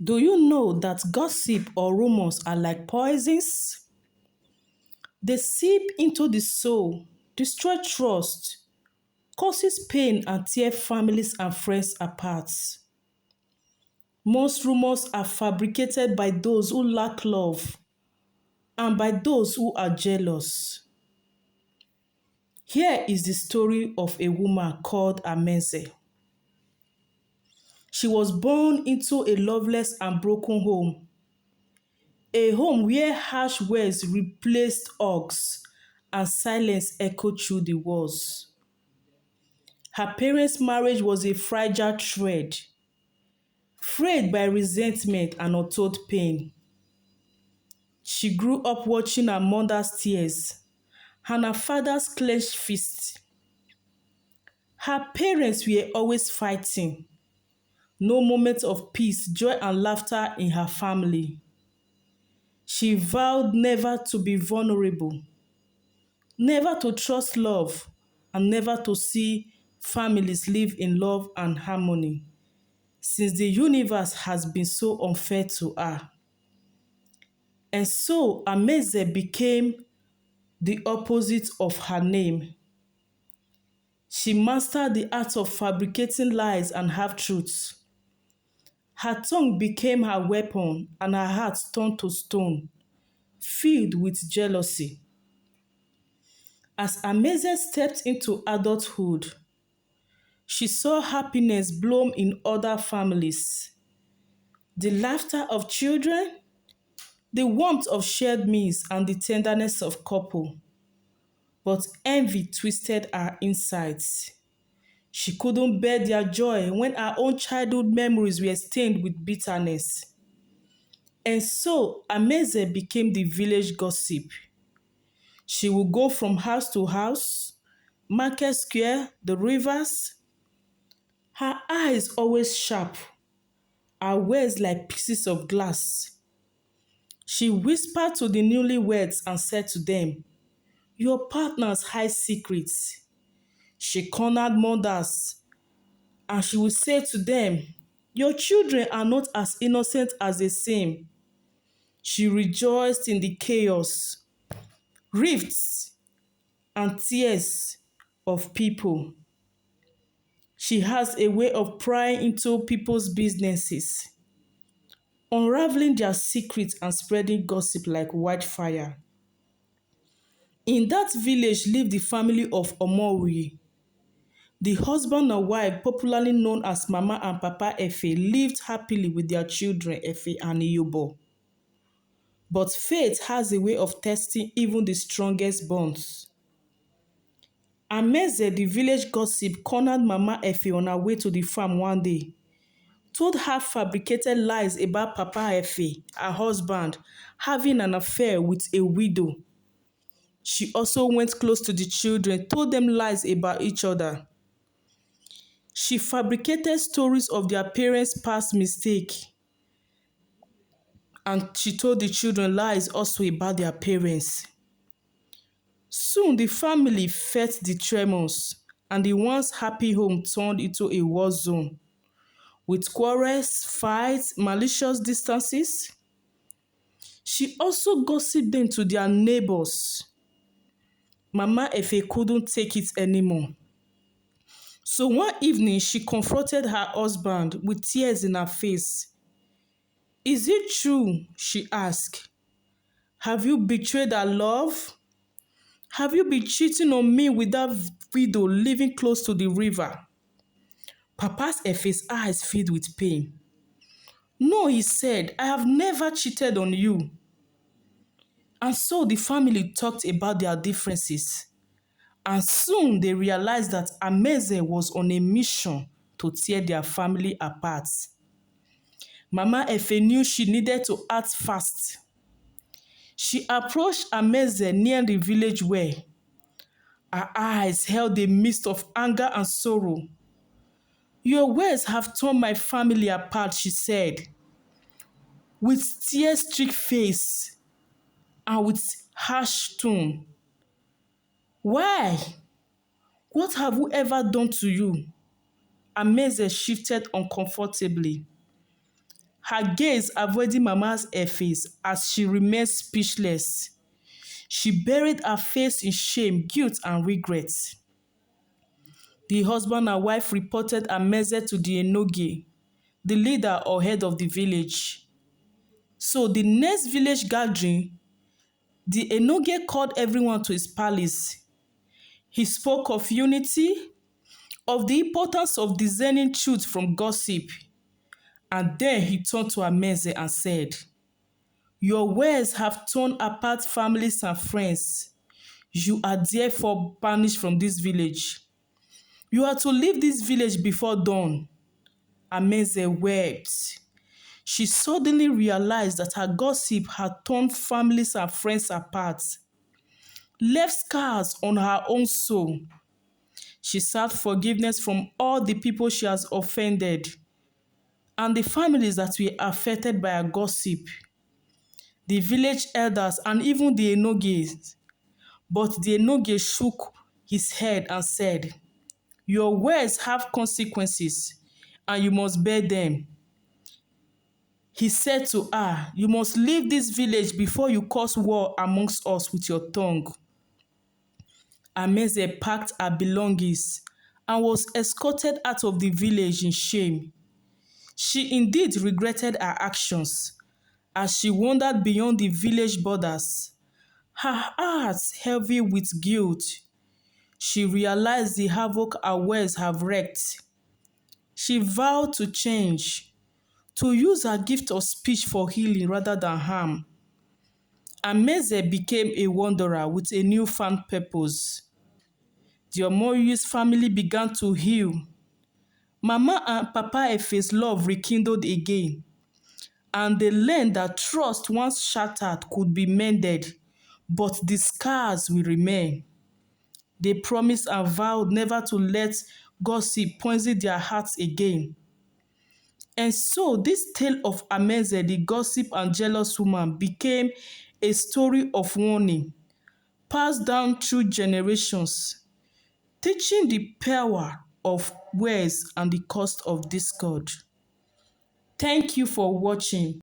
Do you know that gossip or rumors are like poisons? They seep into the soul, destroy trust, causes pain and tear families and friends apart. Most rumors are fabricated by those who lack love and by those who are jealous. Here is the story of a woman called AMENZE. She was born into a loveless and broken home, a home where harsh words replaced hugs and silence echoed through the walls. Her parents' marriage was a fragile thread, frayed by resentment and untold pain. She grew up watching her mother's tears and her father's clenched fists. Her parents were always fighting. No moment of peace, joy, and laughter in her family. She vowed never to be vulnerable, never to trust love, and never to see families live in love and harmony, since the universe has been so unfair to her. And so Ameze became the opposite of her name. She mastered the art of fabricating lies and half-truths. Her tongue became her weapon and her heart turned to stone, filled with jealousy. As Ameze stepped into adulthood, she saw happiness bloom in other families. The laughter of children, the warmth of shared meals, and the tenderness of couple. But envy twisted her insides. She couldn't bear their joy when her own childhood memories were stained with bitterness. And so Ameze became the village gossip. She would go from house to house, market square, the rivers. Her eyes always sharp, her words like pieces of glass. She whispered to the newlyweds and said to them, "Your partners hide secrets." She cornered mothers and she would say to them, "Your children are not as innocent as they seem." She rejoiced in the chaos, rifts, and tears of people. She has a way of prying into people's businesses, unraveling their secrets and spreading gossip like wildfire. In that village lived the family of Omori. The husband and wife, popularly known as Mama and Papa Efe, lived happily with their children Efe and Iyobo. But fate has a way of testing even the strongest bonds. Ameze, the village gossip, cornered Mama Efe on her way to the farm one day, told her fabricated lies about Papa Efe, her husband, having an affair with a widow. She also went close to the children, told them lies about each other. She fabricated stories of their parents' past mistake, and she told the children lies also about their parents. Soon the family felt the tremors, and the once happy home turned into a war zone, with quarrels, fights, malicious distances. She also gossiped them to their neighbors. Mama Efe couldn't take it anymore. So one evening, she confronted her husband with tears in her face. "Is it true?" she asked. "Have you betrayed our love? Have you been cheating on me with that widow living close to the river?" Papa's Efe's eyes filled with pain. "No," he said, "I have never cheated on you." And so the family talked about their differences. And soon they realized that Ameze was on a mission to tear their family apart. Mama Efe knew she needed to act fast. She approached Ameze near the village well. Her eyes held a mist of anger and sorrow. "Your words have torn my family apart," she said, with tear-streaked face and with harsh tone. "Why? What have we ever done to you?" Ameze shifted uncomfortably. her gaze avoiding Mama's face as she remained speechless. She buried her face in shame, guilt, and regret. The husband and wife reported AMENZE to the Enoge, the leader or head of the village. So the next village gathering, the Enoge called everyone to his palace. He spoke of unity, of the importance of discerning truth from gossip, and then he turned to AMENZE and said, "Your words have torn apart families and friends. You are therefore banished from this village. You are to leave this village before dawn." AMENZE wept. She suddenly realized that her gossip had torn families and friends apart, left scars on her own soul. She sought forgiveness from all the people she has offended and the families that were affected by her gossip, the village elders, and even the Enoges. But the Enoge shook his head and said, "Your words have consequences, and you must bear them." He said to her, "You must leave this village before you cause war amongst us with your tongue." AMENZE packed her belongings and was escorted out of the village in shame. She indeed regretted her actions as she wandered beyond the village borders, her heart heavy with guilt. She realized the havoc her words have wreaked. She vowed to change, to use her gift of speech for healing rather than harm. AMENZE became a wanderer with a newfound purpose. The Omori's family began to heal. Mama and Papa Efe's love rekindled again, and they learned that trust once shattered could be mended, but the scars will remain. They promised and vowed never to let gossip poison their hearts again. And so this tale of AMENZE, the gossip and jealous woman, became a story of warning, passed down through generations, teaching the power of words and the cost of discord. Thank you for watching.